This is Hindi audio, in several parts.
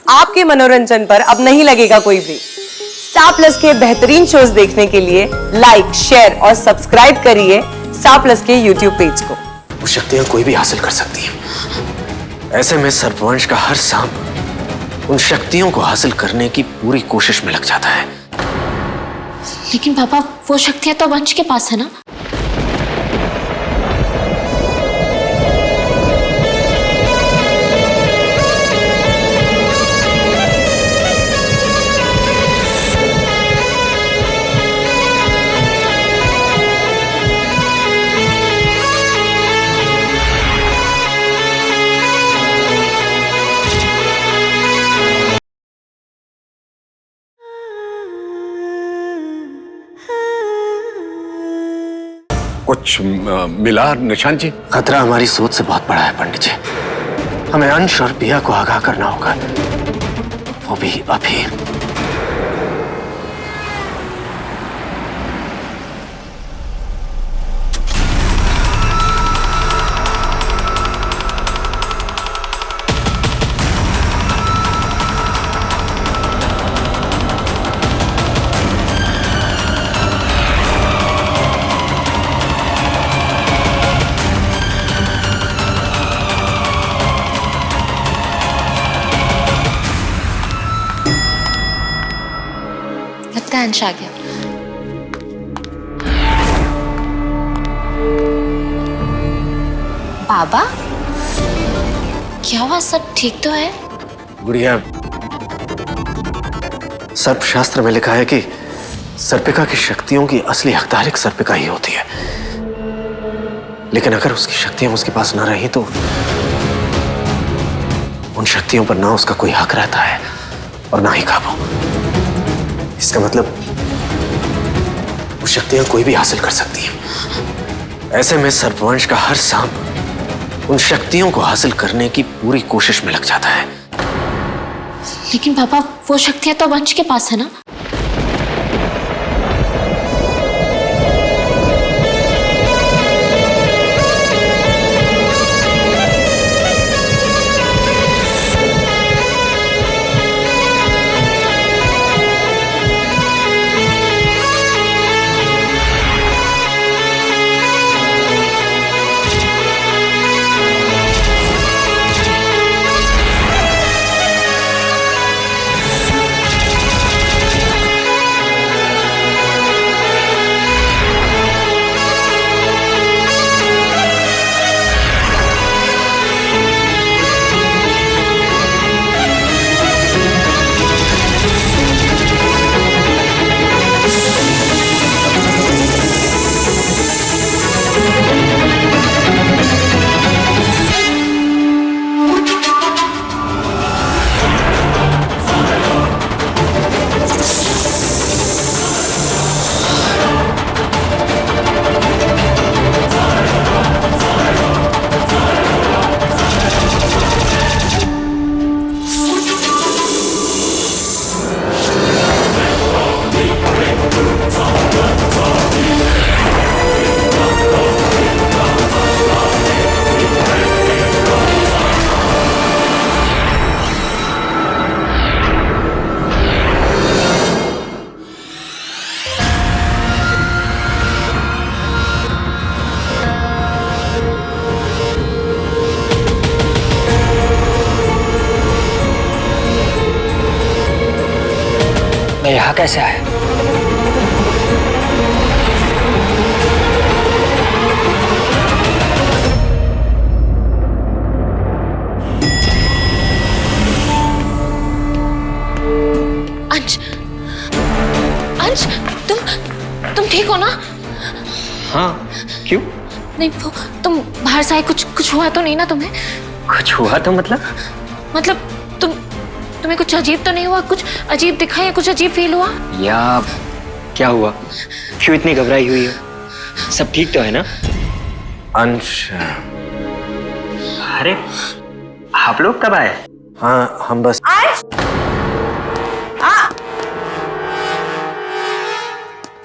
आपके मनोरंजन पर अब नहीं लगेगा कोई ब्रेक। स्टार प्लस के बेहतरीन शोज देखने के लिए लाइक, शेयर और सब्सक्राइब करिए स्टार प्लस के यूट्यूब पेज को। वो शक्तियां कोई भी हासिल कर सकती है। ऐसे में सर्पवंश का हर सांप उन शक्तियों को हासिल करने की पूरी कोशिश में लग जाता है। लेकिन पापा, वो शक्तियां तो वंश के पास है ना। कुछ मिला निशांत जी? खतरा हमारी सोच से बहुत बड़ा है पंडित जी। हमें अंश और पिया को आगाह करना होगा, वो भी अभी। लगता है अंश आ गया। बाबा, क्या हुआ? सब ठीक तो है? गुड़िया, सर्पशास्त्र में लिखा है कि सर्पिका की शक्तियों की असली हकदार एक सर्पिका ही होती है। लेकिन अगर उसकी शक्तियां उसके पास ना रही तो उन शक्तियों पर ना उसका कोई हक रहता है और ना ही काबू। इसका मतलब वो शक्तियां कोई भी हासिल कर सकती है। ऐसे में सर्पवंश का हर सांप उन शक्तियों को हासिल करने की पूरी कोशिश में लग जाता है। लेकिन पापा, वो शक्तियां तो वंश के पास है ना। मैं यहाँ कैसे आया? अंश, अंश, तुम ठीक हो ना? हाँ, क्यों? नहीं, वो तुम बाहर से आए, कुछ हुआ तो नहीं ना तुम्हें? कुछ हुआ तो मतलब तुम्हें कुछ अजीब तो नहीं हुआ? कुछ अजीब दिखा या कुछ अजीब फील हुआ? या क्या हुआ? क्यों इतनी घबराई हुई है? सब ठीक तो है ना? अंश, अरे आप लोग कब आए? हाँ हम बस।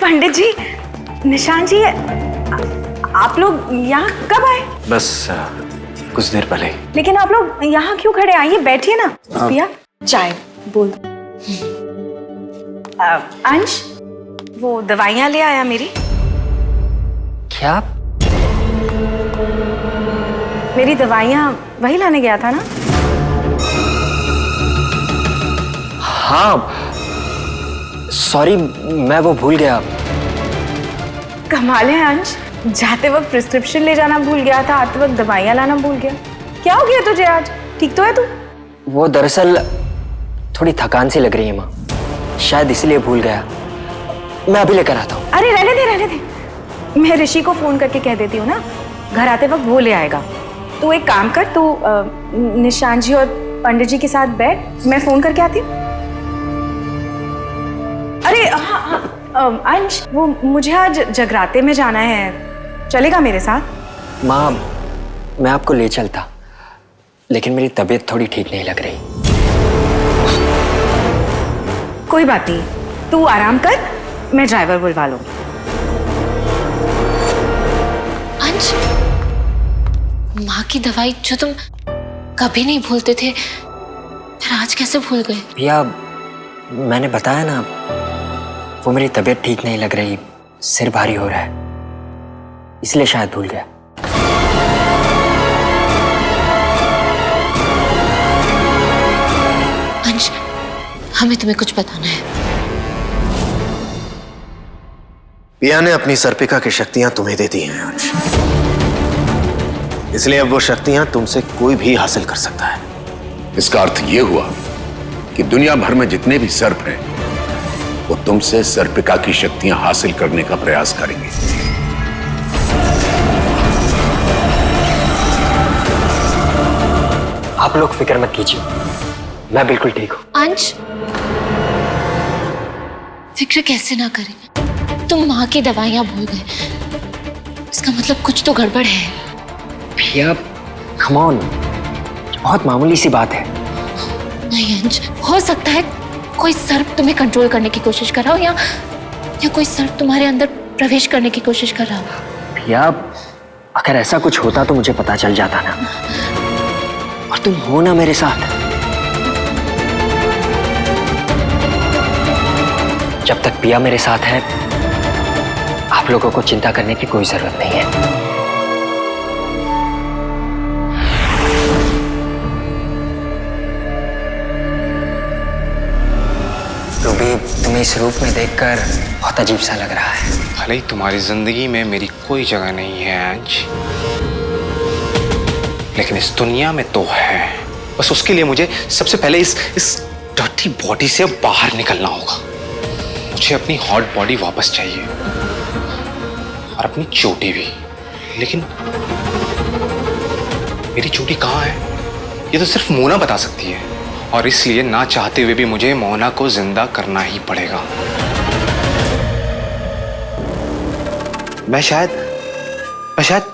पंडित जी, निशांत जी, आप लोग यहाँ कब आए? बस कुछ देर पहले। लेकिन आप लोग यहाँ क्यों खड़े? आइए बैठिए ना। पिया, चाय बोल। अंश, वो दवाइयाँ ले आया मेरी। क्या? मेरी दवाइयाँ वही लाने गया था ना? हाँ, सॉरी, मैं वो भूल गया। कमाल है अंश, जाते वक्त प्रिस्क्रिप्शन ले जाना भूल गया था, आते वक्त दवाइयाँ लाना भूल गया। क्या हो गया तुझे आज? ठीक तो है तू? वो दरअसल थोड़ी थकान सी लग रही है माँ, शायद इसलिए भूल गया। मैं अभी लेकर आता हूँ। अरे रहने दे रहने दे, मैं ऋषि को फोन करके कह देती हूँ ना, घर आते वक्त वो ले आएगा। तू एक काम कर, तू निशान जी और पंडित जी के साथ बैठ, मैं फोन करके आती हूँ। अरे हाँ, अंश, वो मुझे आज जगराते में जाना है, चलेगा मेरे साथ? माँ, मैं आपको ले चलता, लेकिन मेरी तबीयत थोड़ी ठीक नहीं लग रही। कोई बात नहीं, तू आराम कर, मैं ड्राइवर बुलवा लूंगी। अंश, माँ की दवाई जो तुम कभी नहीं भूलते थे, फिर आज कैसे भूल गए? भैया, मैंने बताया ना, वो मेरी तबीयत ठीक नहीं लग रही, सिर भारी हो रहा है, इसलिए शायद भूल गया। अंश, हमें तुम्हें कुछ बताना है। पिया ने अपनी सर्पिका की शक्तियां तुम्हें दे दी हैं अंश, इसलिए अब वो शक्तियां तुमसे कोई भी हासिल कर सकता है। इसका अर्थ यह हुआ कि दुनिया भर में जितने भी सर्प हैं वो तुमसे सर्पिका की शक्तियां हासिल करने का प्रयास करेंगे। आप लोग फिक्र मत कीजिए, मैं बिल्कुल ठीक हूँ। अंश, फिक्र कैसे ना करें? तुम माँ की दवाइयाँ भूल गए, इसका मतलब कुछ तो गड़बड़ है। भैया, कम ऑन, बहुत मामूली सी बात है। नहीं अंश, हो सकता है कोई सर्प तुम्हें कंट्रोल करने की कोशिश कर रहा हो, या कोई सर्प तुम्हारे अंदर प्रवेश करने की कोशिश कर रहा हो। भैया, अगर ऐसा कुछ होता तो मुझे पता चल जाता ना, और तुम हो ना मेरे साथ। जब तक पिया मेरे साथ है, आप लोगों को चिंता करने की कोई जरूरत नहीं है। रूबी, तुम्हें इस रूप में देखकर बहुत अजीब सा लग रहा है। भले ही तुम्हारी जिंदगी में मेरी कोई जगह नहीं है अंश, लेकिन इस दुनिया में तो है। बस उसके लिए मुझे सबसे पहले इस डर्टी बॉडी से बाहर निकलना होगा। मुझे अपनी हॉट बॉडी वापस चाहिए, और अपनी चोटी भी। लेकिन मेरी चोटी कहाँ है, ये तो सिर्फ मोना बता सकती है, और इसलिए ना चाहते हुए भी मुझे मोना को जिंदा करना ही पड़ेगा। मैं शायद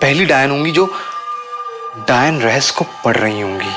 पहली डायन होंगी जो डायन रहस्य को पढ़ रही होंगी।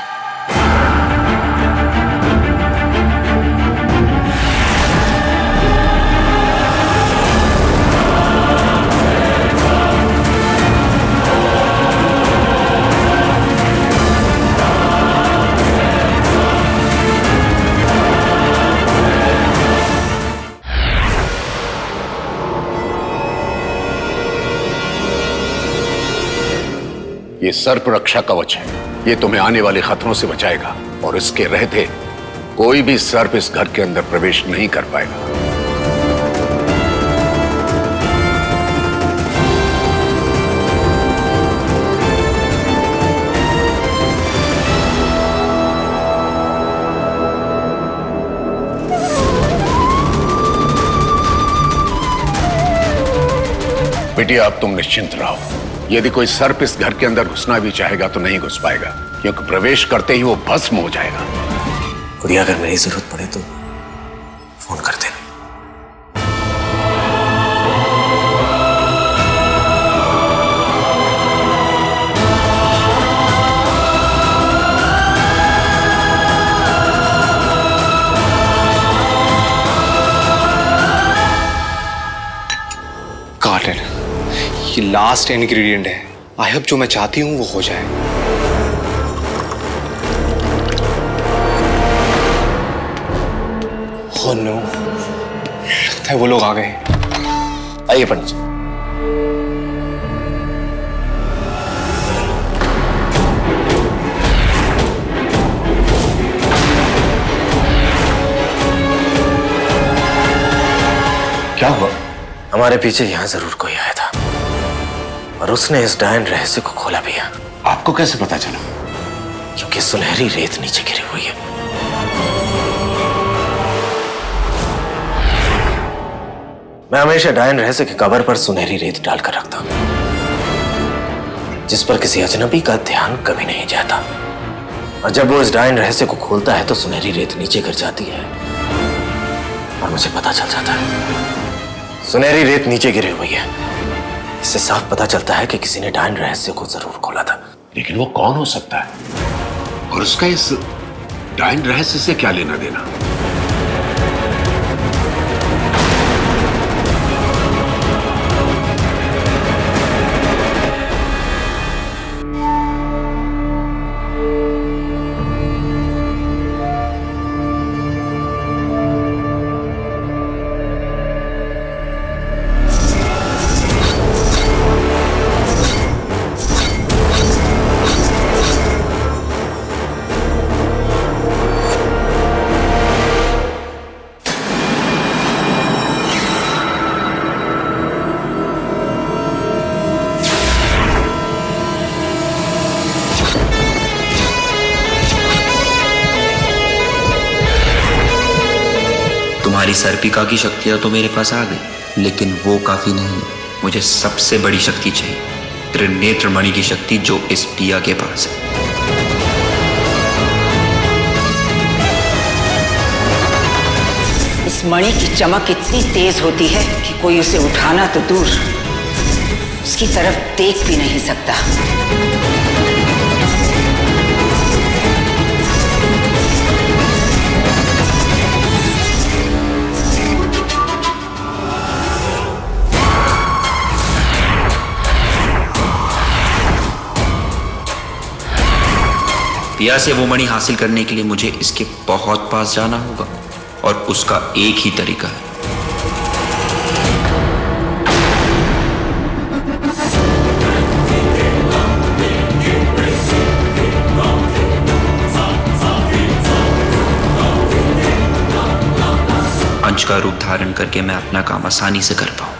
ये सर्प रक्षा कवच है, ये तुम्हें आने वाले खतरों से बचाएगा, और इसके रहते कोई भी सर्प इस घर के अंदर प्रवेश नहीं कर पाएगा। बेटिया, अब तुम निश्चिंत रहो। यदि कोई सर्प इस घर के अंदर घुसना भी चाहेगा तो नहीं घुस पाएगा, क्योंकि प्रवेश करते ही वो भस्म हो जाएगा। खुदिया, अगर मेरी जरूरत पड़े तो फोन कर देना। कॉटन, ये लास्ट इंग्रेडिएंट है। आई होप जो मैं चाहती हूँ वो हो जाए। ओह नो, लगता है वो लोग आ गए। आइए पंडित जी। क्या हुआ? हमारे पीछे यहाँ जरूर कोई आया था और उसने इस डायन रहस्य को खोला भी है। आपको कैसे पता चला? क्योंकि सुनहरी रेत नीचे गिरी हुई है। मैं हमेशा डायन रहस्य के कवर पर सुनहरी रेत डालकर रखता हूं, जिस पर किसी अजनबी का ध्यान कभी नहीं जाता। और जब वो इस डायन रहस्य को खोलता है तो सुनहरी रेत नीचे गिर जाती है और मुझे पता चल जाता है सुनहरी रेत नीचे गिरी हुई है। इससे साफ पता चलता है कि किसी ने डायन रहस्य को जरूर खोला था। लेकिन वो कौन हो सकता है और उसका इस डायन रहस्य से क्या लेना देना? तुम्हारी सर्पिका की शक्तियां तो मेरे पास आ गई, लेकिन वो काफी नहीं। मुझे सबसे बड़ी शक्ति चाहिए, त्रिनेत्र मणि की शक्ति जो इस पिया के पास है। इस मणि की चमक इतनी तेज होती है कि कोई उसे उठाना तो दूर, उसकी तरफ देख भी नहीं सकता। पिया से वो मणि हासिल करने के लिए मुझे इसके बहुत पास जाना होगा और उसका एक ही तरीका है। अंश का रूप धारण करके मैं अपना काम आसानी से कर पाऊंगा।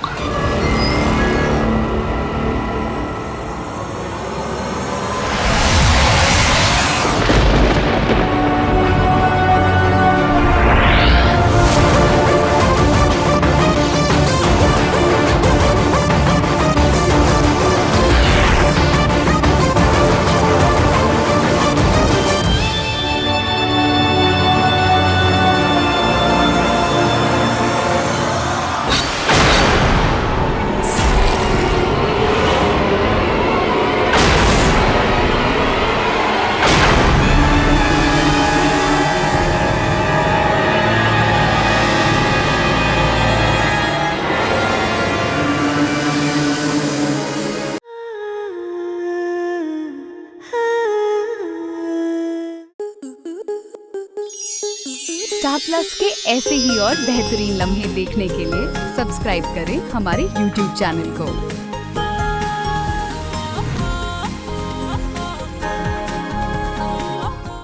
स्टार प्लस के ऐसे ही और बेहतरीन लम्हे देखने के लिए सब्सक्राइब करें हमारे YouTube चैनल को।